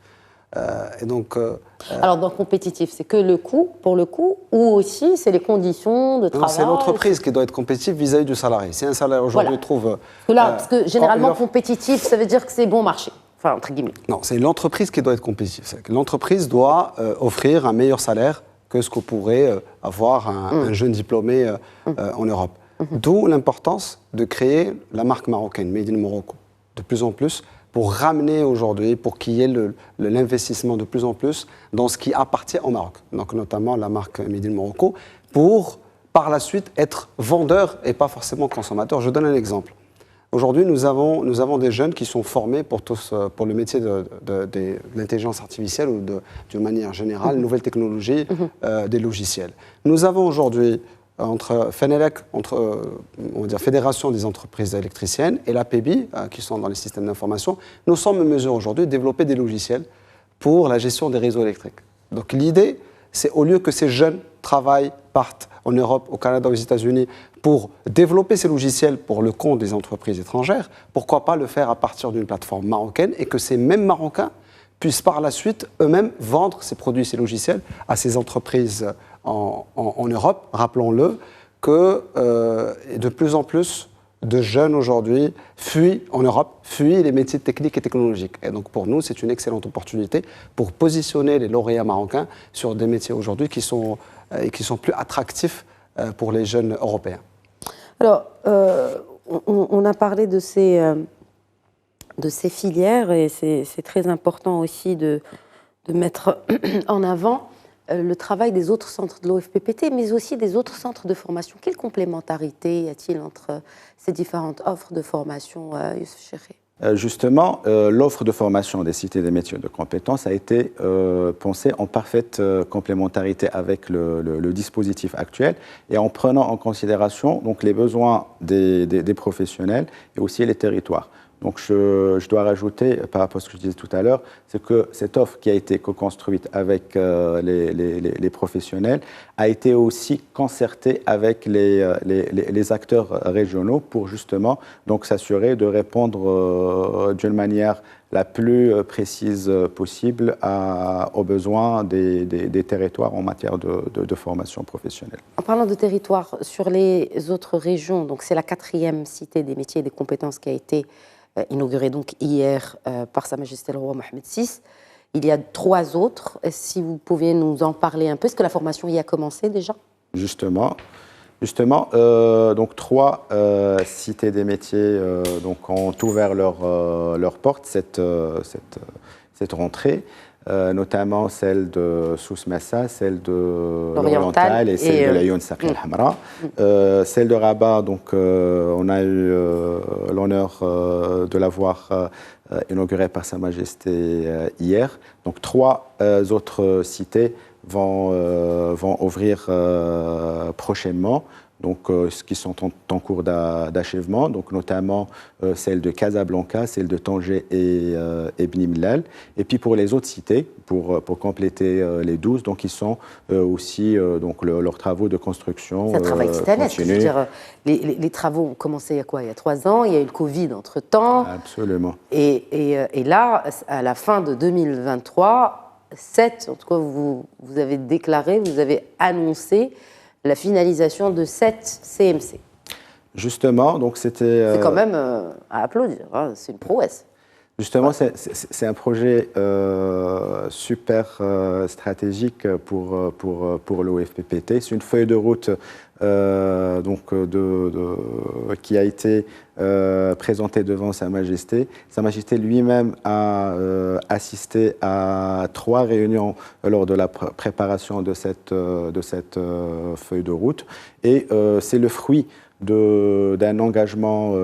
Alors, dans compétitif, c'est que le coût, pour le coût, ou aussi c'est les conditions de travail? C'est l'entreprise qui doit être compétitive vis-à-vis du salarié. Si un salarié aujourd'hui trouve... Parce que généralement, compétitif, ça veut dire que c'est bon marché. Enfin, entre guillemets. Non, c'est l'entreprise qui doit être compétitive. L'entreprise doit offrir un meilleur salaire que ce que pourrait avoir un jeune diplômé en Europe. D'où l'importance de créer la marque marocaine, Made in Morocco, de plus en plus, pour ramener aujourd'hui, pour qu'il y ait l'investissement de plus en plus dans ce qui appartient au Maroc, donc notamment la marque Made in Morocco, pour par la suite être vendeur et pas forcément consommateur. Je donne un exemple. Aujourd'hui, nous avons des jeunes qui sont formés pour le métier de l'intelligence artificielle ou d'une manière générale, nouvelles technologies, des logiciels. Nous avons aujourd'hui, entre FENELEC, on va dire Fédération des entreprises électriciennes, et l'APEBI, qui sont dans les systèmes d'information, nous sommes en mesure aujourd'hui de développer des logiciels pour la gestion des réseaux électriques. Donc l'idée, c'est au lieu que ces jeunes travaillent, partent en Europe, au Canada, aux États-Unis, pour développer ces logiciels pour le compte des entreprises étrangères, pourquoi pas le faire à partir d'une plateforme marocaine et que ces mêmes Marocains puissent par la suite eux-mêmes vendre ces produits, ces logiciels à ces entreprises en Europe. Rappelons-le que de plus en plus de jeunes aujourd'hui fuient en Europe, fuient les métiers techniques et technologiques. Et donc pour nous, c'est une excellente opportunité pour positionner les lauréats marocains sur des métiers aujourd'hui qui sont plus attractifs pour les jeunes européens. Alors, on a parlé de ces filières et c'est très important aussi de mettre en avant le travail des autres centres de l'OFPPT, mais aussi des autres centres de formation. Quelle complémentarité y a-t-il entre ces différentes offres de formation, Youssef Chérif ? Justement, l'offre de formation des cités des métiers de compétences a été pensée en parfaite complémentarité avec le dispositif actuel et en prenant en considération donc, les besoins des professionnels et aussi les territoires. Donc je dois rajouter, par rapport à ce que je disais tout à l'heure, c'est que cette offre qui a été co-construite avec les professionnels a été aussi concertée avec les acteurs régionaux pour justement donc, s'assurer de répondre d'une manière la plus précise possible aux besoins des territoires en matière de formation professionnelle. En parlant de territoire, sur les autres régions, donc c'est la 4e cité des métiers et des compétences qui a été inaugurée donc hier par Sa Majesté le Roi Mohamed VI. Il y a 3 autres. Si vous pouviez nous en parler un peu, est-ce que la formation y a commencé déjà ? Justement, donc 3 cités des métiers donc ont ouvert leurs portes cette rentrée, notamment celle de Souss Massa, celle de l'Oriental et celle de l'Ayoun Saqi al-Hamra. Celle de Rabat, donc on a eu l'honneur de l'avoir inaugurée par Sa Majesté hier. Donc 3 autres cités vont ouvrir prochainement, donc qui sont en cours d'achèvement, donc notamment celle de Casablanca, celle de Tanger et Bni Mellal. Et puis pour les autres cités, pour compléter les 12, donc ils sont aussi donc leurs travaux de construction. C'est un travail titanesque. Je veux dire, les travaux ont commencé il y a quoi ? Il y a 3 ans. Il y a eu le Covid entre-temps. Absolument. Et là, à la fin de 2023, 7, en tout cas, vous avez déclaré, vous avez annoncé la finalisation de 7 CMC. Justement, donc c'était... C'est quand même à applaudir, hein, c'est une prouesse. Justement, c'est un projet super stratégique pour l'OFPPT. C'est une feuille de route donc qui a été présentée devant Sa Majesté. Sa Majesté lui-même a assisté à 3 réunions lors de la préparation de cette feuille de route. Et c'est le fruit d'un engagement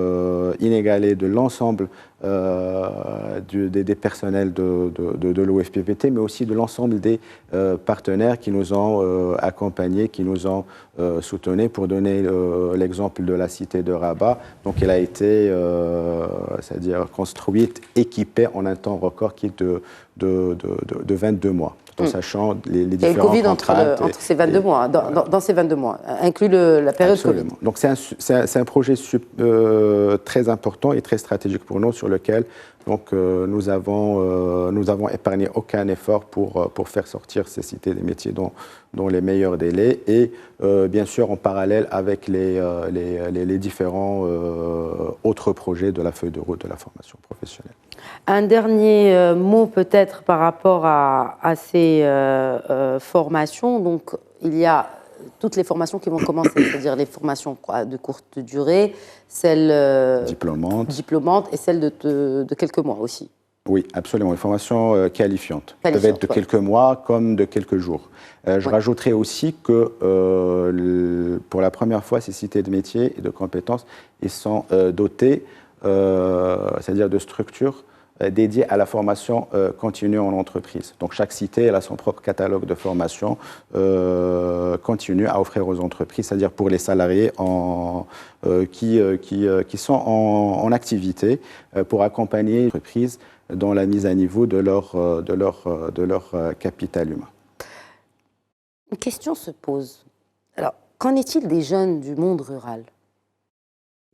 inégalé de l'ensemble des personnels de l'OFPPT, mais aussi de l'ensemble des partenaires qui nous ont accompagnés, qui nous ont soutenus. Pour donner l'exemple de la cité de Rabat, donc elle a été c'est-à-dire construite, équipée en un temps record qui est de 22 mois. En sachant les différents Il y a eu le Covid entre ces 22 mois, dans ces 22 mois, inclus la période Absolument. Covid. Donc c'est un projet très important et très stratégique pour nous, sur lequel donc, nous avons épargné aucun effort pour faire sortir ces cités des métiers dans les meilleurs délais et bien sûr en parallèle avec les différents autres projets de la feuille de route de la formation professionnelle. Un dernier mot peut-être par rapport à ces formations. Donc, il y a toutes les formations qui vont commencer, c'est-à-dire les formations de courte durée, celles diplômantes et celles de quelques mois aussi. Oui, absolument. Les formations qualifiantes. Elles peuvent être de quelques mois comme de quelques jours. Je rajouterai aussi que pour la première fois, ces cités de métiers et de compétences, ils sont dotés, c'est-à-dire de structures dédiées à la formation continue en entreprise. Donc chaque cité elle a son propre catalogue de formation continue à offrir aux entreprises, c'est-à-dire pour les salariés qui sont en activité pour accompagner les entreprises dans la mise à niveau de leur capital humain. Une question se pose. Alors, qu'en est-il des jeunes du monde rural ?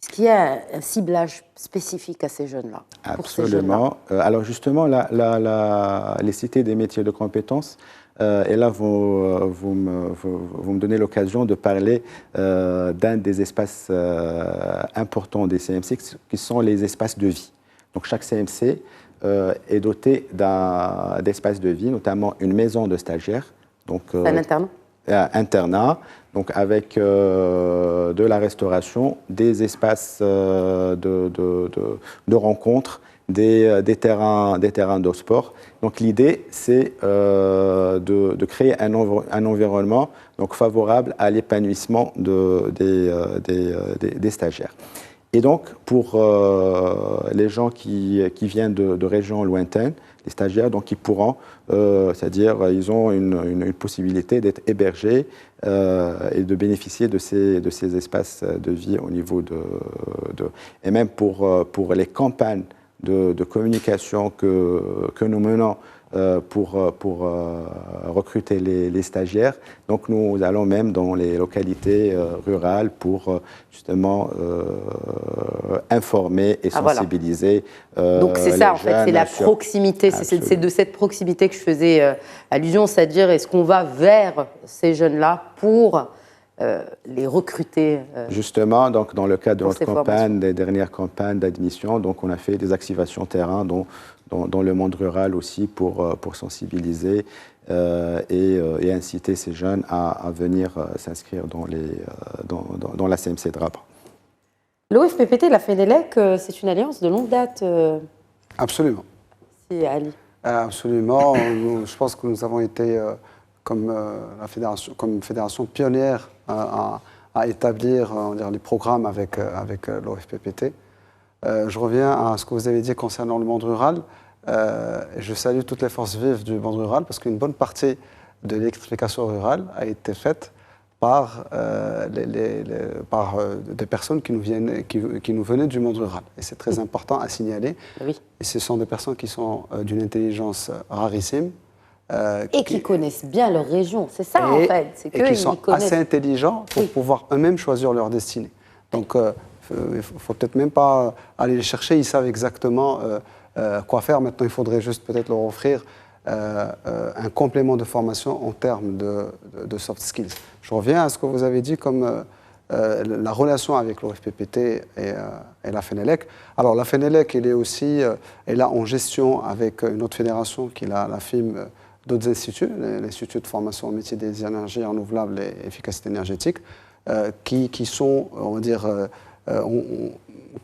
Est-ce qu'il y a un ciblage spécifique à ces jeunes-là? Absolument. Alors justement, les cités des métiers de compétences, et là, vous me donnez l'occasion de parler d'un des espaces importants des CMC, qui sont les espaces de vie. Donc chaque CMC est doté d'espaces de vie, notamment une maison de stagiaires. C'est un internat? Internat, donc avec de la restauration, des espaces de rencontres, des terrains de sport. Donc l'idée, c'est de créer un environnement donc, favorable à l'épanouissement des stagiaires. Et donc, pour les gens qui viennent de régions lointaines, les stagiaires, donc, ils pourront, c'est-à-dire, ils ont une possibilité d'être hébergés et de bénéficier de ces espaces de vie au niveau et même pour les campagnes de communication que nous menons pour recruter les stagiaires. Donc nous allons même dans les localités rurales pour justement informer et sensibiliser. Donc c'est ça en fait, c'est la proximité, c'est de cette proximité que je faisais allusion, c'est-à-dire est-ce qu'on va vers ces jeunes-là pour les recruter justement, donc dans le cadre de notre campagne, des dernières campagnes d'admission, donc on a fait des activations terrain dans le monde rural aussi pour sensibiliser et inciter ces jeunes à venir s'inscrire dans la CMC de Rabat. L'OFPPT et la FENELEC, c'est une alliance de longue date. Absolument. Si, Ali. Absolument. Je pense que nous avons été comme fédération pionnière à établir les programmes avec l'OFPPT. Je reviens à ce que vous avez dit concernant le monde rural. Je salue toutes les forces vives du monde rural parce qu'une bonne partie de l'électrification rurale a été faite par des personnes qui nous venaient du monde rural. Et c'est très important à signaler. Oui. Et ce sont des personnes qui sont d'une intelligence rarissime. Et qui connaissent bien leur région, c'est ça en fait. C'est et qui sont assez intelligents pour pouvoir eux-mêmes choisir leur destinée. Donc il ne faut peut-être même pas aller les chercher, ils savent exactement quoi faire. Maintenant, il faudrait juste peut-être leur offrir un complément de formation en termes de soft skills. Je reviens à ce que vous avez dit comme la relation avec l'OFPPT et la FENELEC. Alors la FENELEC, elle a en gestion avec une autre fédération qui est la FIM, d'autres instituts, l'Institut de formation au métier des énergies renouvelables et efficacité énergétique, qui sont, on va dire,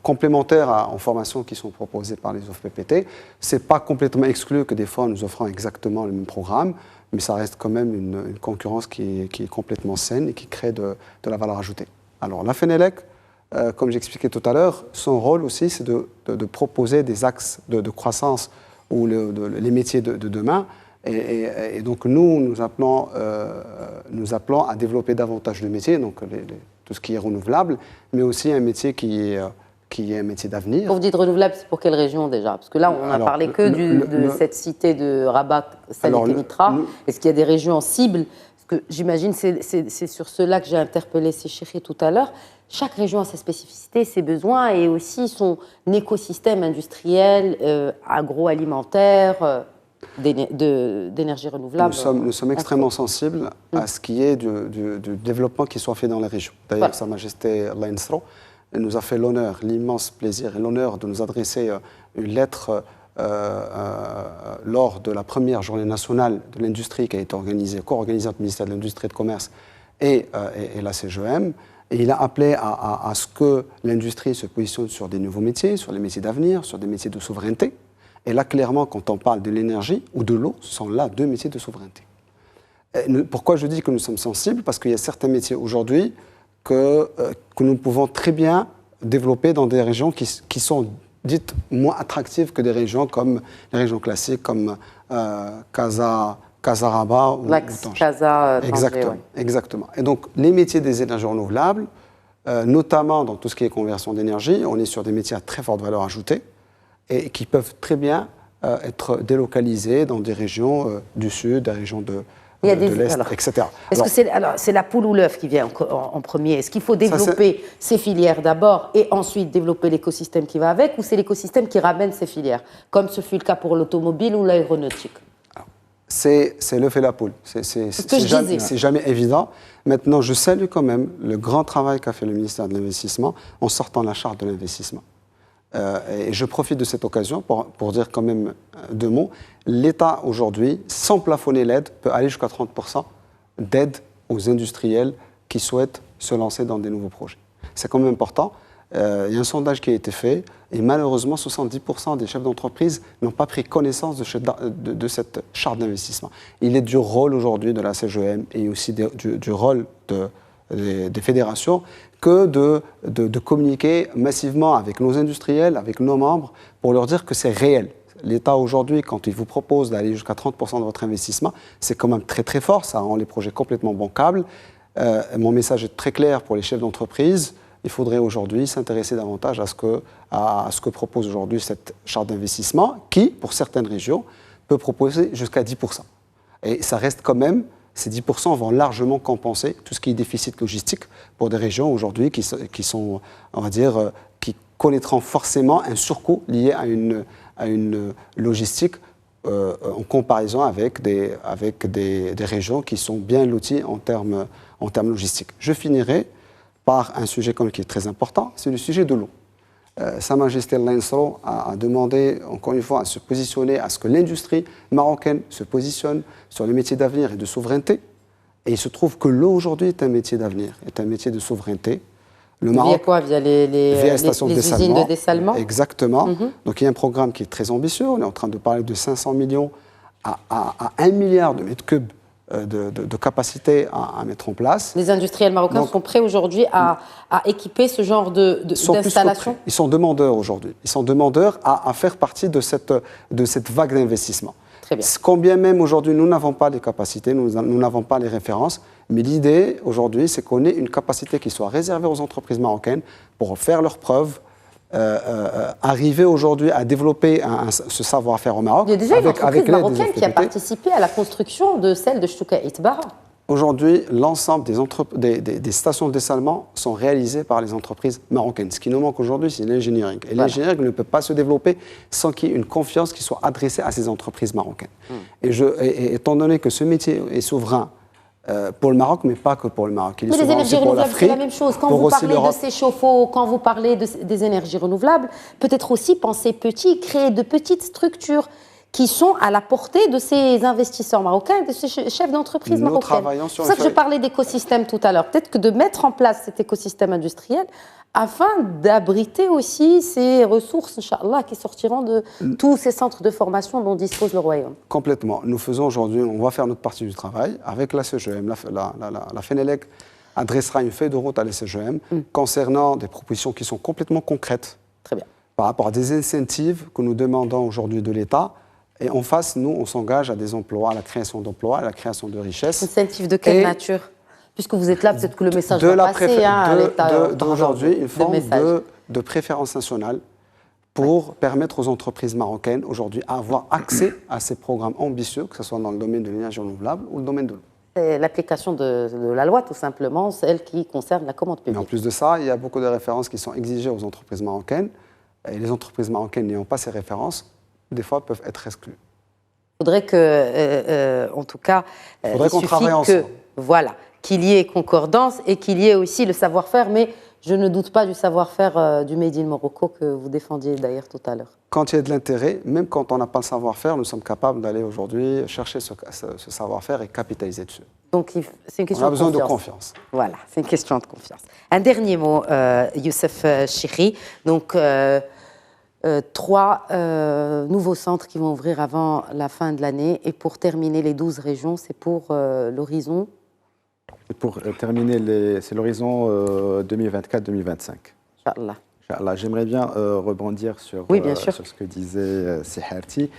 complémentaires en formation qui sont proposées par les OFPPT. Ce n'est pas complètement exclu que des fois nous offrons exactement le même programme, mais ça reste quand même une concurrence qui est complètement saine et qui crée de la valeur ajoutée. Alors la FENELEC, comme j'expliquais tout à l'heure, son rôle aussi c'est de proposer des axes de croissance ou les métiers de demain. Et donc nous appelons à développer davantage de métiers, donc tout ce qui est renouvelable, mais aussi un métier qui est un métier d'avenir. Quand vous dites renouvelable, c'est pour quelle région déjà? Parce que là, on n'a parlé que de cette cité de Rabat, Salé Kenitra. Est-ce qu'il y a des régions en cible? Parce que j'imagine, c'est sur cela que j'ai interpellé Séchéri tout à l'heure. Chaque région a sa spécificité, ses besoins et aussi son écosystème industriel, agroalimentaire, d'énergie renouvelable. Nous sommes extrêmement sensibles à ce qui est du développement qui soit fait dans les régions. D'ailleurs, Sa Majesté l'Insro nous a fait l'honneur, l'immense plaisir et l'honneur de nous adresser une lettre lors de la première journée nationale de l'industrie qui a été co-organisée entre le ministère de l'Industrie et de Commerce et la CGEM. Et il a appelé à ce que l'industrie se positionne sur des nouveaux métiers, sur les métiers d'avenir, sur des métiers de souveraineté. Et là, clairement, quand on parle de l'énergie ou de l'eau, ce sont là deux métiers de souveraineté. Pourquoi je dis que nous sommes sensibles? Parce qu'il y a certains métiers aujourd'hui que nous pouvons très bien développer dans des régions qui sont dites moins attractives que des régions comme les régions classiques, comme Casarabat ou Casa, exactement, exactement. Et donc, les métiers des énergies renouvelables, notamment dans tout ce qui est conversion d'énergie, on est sur des métiers à très forte valeur ajoutée et qui peuvent très bien être délocalisés dans des régions du sud, des régions Il y a de des, l'Est, alors, etc. Est-ce que c'est la poule ou l'œuf qui vient en premier? Est-ce qu'il faut développer ces filières d'abord et ensuite développer l'écosystème qui va avec, ou c'est l'écosystème qui ramène ces filières, comme ce fut le cas pour l'automobile ou l'aéronautique? C'est l'œuf et la poule. C'est jamais évident. Maintenant, je salue quand même le grand travail qu'a fait le ministère de l'Investissement en sortant la charte de l'investissement. Et je profite de cette occasion pour dire quand même deux mots. L'État, aujourd'hui, sans plafonner l'aide, peut aller jusqu'à 30% d'aide aux industriels qui souhaitent se lancer dans des nouveaux projets. C'est quand même important. Il y a un sondage qui a été fait et malheureusement, 70% des chefs d'entreprise n'ont pas pris connaissance de cette charte d'investissement. Il est du rôle aujourd'hui de la CGM et aussi du rôle des fédérations que de communiquer massivement avec nos industriels, avec nos membres, pour leur dire que c'est réel. L'État aujourd'hui, quand il vous propose d'aller jusqu'à 30% de votre investissement, c'est quand même très très fort, ça rend les projets complètement bancables. Mon message est très clair pour les chefs d'entreprise. Il faudrait aujourd'hui s'intéresser davantage à ce que propose aujourd'hui cette charte d'investissement qui, pour certaines régions, peut proposer jusqu'à 10%. Et ça reste quand même, ces 10% vont largement compenser tout ce qui est déficit logistique pour des régions aujourd'hui qui sont, on va dire, qui connaîtront forcément un surcoût lié à une logistique en comparaison avec des régions qui sont bien loties en termes logistiques. Je finirai par un sujet qui est très important, c'est le sujet de l'eau. Sa Majesté l'Insro a demandé, encore une fois, à se positionner, à ce que l'industrie marocaine se positionne sur les métiers d'avenir et de souveraineté. Et il se trouve que l'eau, aujourd'hui, est un métier d'avenir, est un métier de souveraineté. Le Maroc, via quoi? Via les usines de dessalement? Exactement. Donc il y a un programme qui est très ambitieux. On est en train de parler de 500 millions à 1 milliard de mètres cubes de capacité à mettre en place. Les industriels marocains sont prêts aujourd'hui à équiper ce genre d'installation? Ils sont demandeurs aujourd'hui. Ils sont demandeurs à faire partie de cette vague d'investissement. Très bien. Combien même aujourd'hui, nous n'avons pas les capacités, nous n'avons pas les références, mais l'idée aujourd'hui, c'est qu'on ait une capacité qui soit réservée aux entreprises marocaines pour faire leurs preuves, arriver aujourd'hui à développer ce savoir-faire au Maroc. Il y a déjà une entreprise marocaine qui a participé à la construction de celle de Chouka Itbara. Aujourd'hui, l'ensemble des stations de dessalement sont réalisées par les entreprises marocaines. Ce qui nous manque aujourd'hui, c'est l'engineering. Et l'engineering ne peut pas se développer sans qu'il y ait une confiance qui soit adressée à ces entreprises marocaines. Et étant donné que ce métier est souverain pour le Maroc, mais pas que pour le Maroc. Mais les énergies renouvelables, c'est la même chose. Quand vous parlez de ces chauffe-eau, quand vous parlez des énergies renouvelables, peut-être aussi penser petit, créer de petites structures qui sont à la portée de ces investisseurs marocains et de ces chefs d'entreprise marocains. C'est pour ça que je parlais d'écosystème tout à l'heure. Peut-être que de mettre en place cet écosystème industriel afin d'abriter aussi ces ressources, Inch'Allah, qui sortiront de tous ces centres de formation dont dispose le Royaume. Complètement. Nous faisons aujourd'hui, on va faire notre partie du travail avec la CGM. La FENELEC adressera une feuille de route à la CGM concernant des propositions qui sont complètement concrètes. Très bien. Par rapport à des incentives que nous demandons aujourd'hui de l'État. Et en face, nous, on s'engage à des emplois, à la création d'emplois, à la création de richesses. Incentives de quelle nature? Puisque vous êtes là, peut-être que le message va passer à l'État. D'aujourd'hui, une forme de préférence nationale pour permettre aux entreprises marocaines aujourd'hui à avoir accès à ces programmes ambitieux, que ce soit dans le domaine de l'énergie renouvelable ou le domaine de l'eau. C'est l'application de la loi, tout simplement, celle qui concerne la commande publique. Mais en plus de ça, il y a beaucoup de références qui sont exigées aux entreprises marocaines. Et les entreprises marocaines n'ayant pas ces références, des fois, peuvent être exclus. Il faudrait que, en tout cas, il faudrait qu'on travaille ensemble. Voilà, qu'il y ait concordance et qu'il y ait aussi le savoir-faire, mais je ne doute pas du savoir-faire du Made in Morocco que vous défendiez d'ailleurs tout à l'heure. Quand il y a de l'intérêt, même quand on n'a pas le savoir-faire, nous sommes capables d'aller aujourd'hui chercher ce savoir-faire et capitaliser dessus. Donc c'est une question de confiance. On a besoin de confiance. Voilà, c'est une question de confiance. Un dernier mot, Youssef Chikri. Donc, 3 nouveaux centres qui vont ouvrir avant la fin de l'année. Et pour terminer les 12 régions, c'est pour l'horizon. Pour terminer, c'est l'horizon 2024-2025. Inch'Allah. Inch'Allah. J'aimerais bien rebondir sur ce que disait Siharti.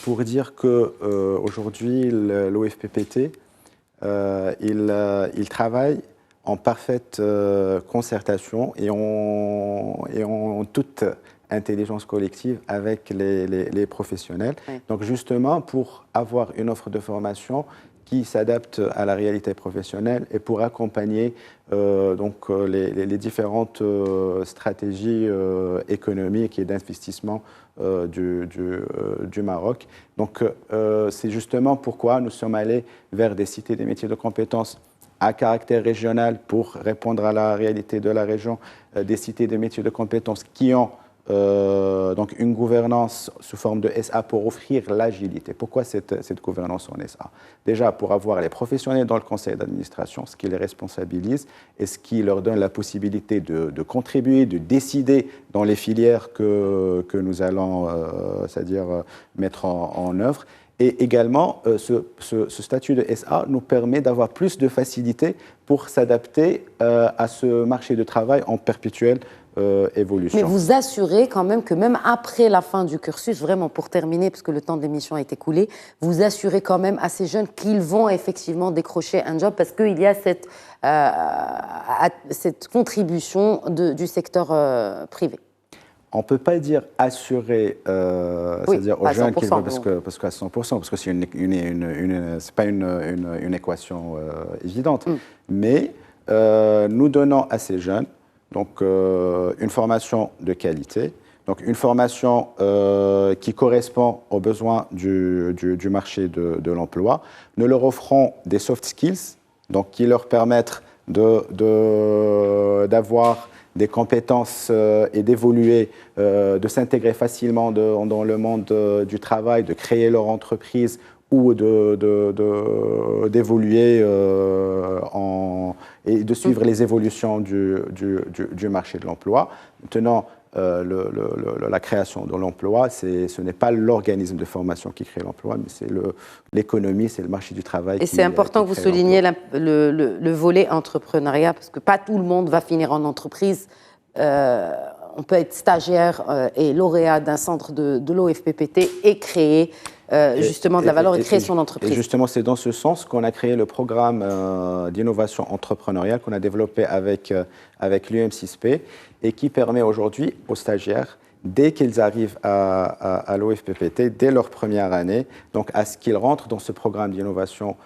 Pour dire qu'aujourd'hui, l'OFPPT, il travaille en parfaite concertation et en toute intelligence collective avec les professionnels. Oui. Donc justement, pour avoir une offre de formation qui s'adapte à la réalité professionnelle et pour accompagner les différentes stratégies économiques et d'investissement du Maroc. Donc c'est justement pourquoi nous sommes allés vers des cités des métiers de compétences à caractère régional pour répondre à la réalité de la région, des cités des métiers de compétences qui ont donc une gouvernance sous forme de SA pour offrir l'agilité. Pourquoi cette gouvernance en SA? Déjà pour avoir les professionnels dans le conseil d'administration, ce qui les responsabilise et ce qui leur donne la possibilité de contribuer, de décider dans les filières que nous allons c'est-à-dire mettre en œuvre. Et également, ce statut de SA nous permet d'avoir plus de facilité pour s'adapter à ce marché de travail en perpétuelle évolution. Mais vous assurez quand même que même après la fin du cursus, vraiment pour terminer, parce que le temps de l'émission est écoulé, vous assurez quand même à ces jeunes qu'ils vont effectivement décrocher un job parce qu'il y a cette contribution du secteur privé. On ne peut pas dire assurer, c'est-à-dire aux jeunes qu'ils vont, parce qu'à 100%, parce que c'est pas une équation évidente. Mais nous donnons à ces jeunes donc, une formation de qualité, donc une formation qui correspond aux besoins du marché de l'emploi. Nous leur offrons des soft skills, donc qui leur permettent d'avoir des compétences et d'évoluer, de s'intégrer facilement dans le monde du travail, de créer leur entreprise ou d'évoluer et de suivre les évolutions du marché de l'emploi. Maintenant, la création de l'emploi, ce n'est pas l'organisme de formation qui crée l'emploi, mais c'est l'économie, c'est le marché du travail. Et c'est important que vous souligniez le volet entrepreneuriat, parce que pas tout le monde va finir en entreprise. On peut être stagiaire et lauréat d'un centre de l'OFPPT et créer justement de la valeur et créer son entreprise. Et justement, c'est dans ce sens qu'on a créé le programme d'innovation entrepreneuriale qu'on a développé avec l'UM6P et qui permet aujourd'hui aux stagiaires, dès qu'ils arrivent à l'OFPPT, dès leur première année, donc à ce qu'ils rentrent dans ce programme d'innovation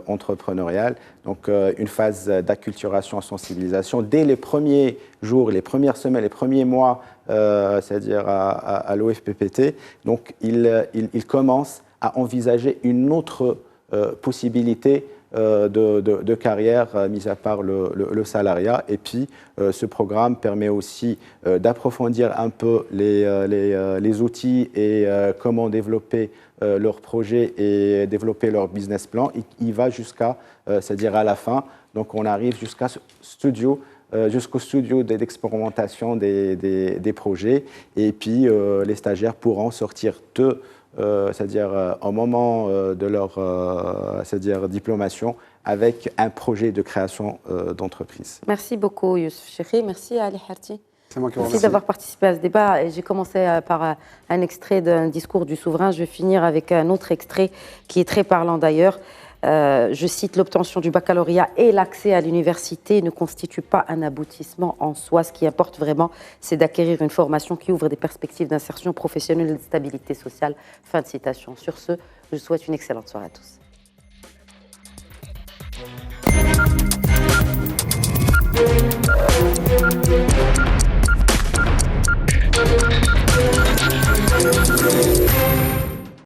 entrepreneuriale, donc une phase d'acculturation, sensibilisation, dès les premiers jours, les premières semaines, les premiers mois, c'est-à-dire à l'OFPPT, donc ils commencent à envisager une autre possibilité de carrière, mis à part le salariat. Et puis, ce programme permet aussi d'approfondir un peu les outils et comment développer leurs projets et développer leur business plan. Il va jusqu'à, c'est-à-dire à la fin, donc on arrive jusqu'au studio d'expérimentation des projets. Et puis, les stagiaires pourront sortir c'est-à-dire au moment de leur c'est-à-dire diplomation avec un projet de création d'entreprise. Merci beaucoup Youssef Chekhi, merci Ali Harti. C'est moi qui vous remercie. Merci d'avoir participé à ce débat. J'ai commencé par un extrait d'un discours du souverain, je vais finir avec un autre extrait qui est très parlant d'ailleurs. Je cite: l'obtention du baccalauréat et l'accès à l'université ne constituent pas un aboutissement en soi. Ce qui importe vraiment, c'est d'acquérir une formation qui ouvre des perspectives d'insertion professionnelle et de stabilité sociale. Fin de citation. Sur ce, je vous souhaite une excellente soirée à tous.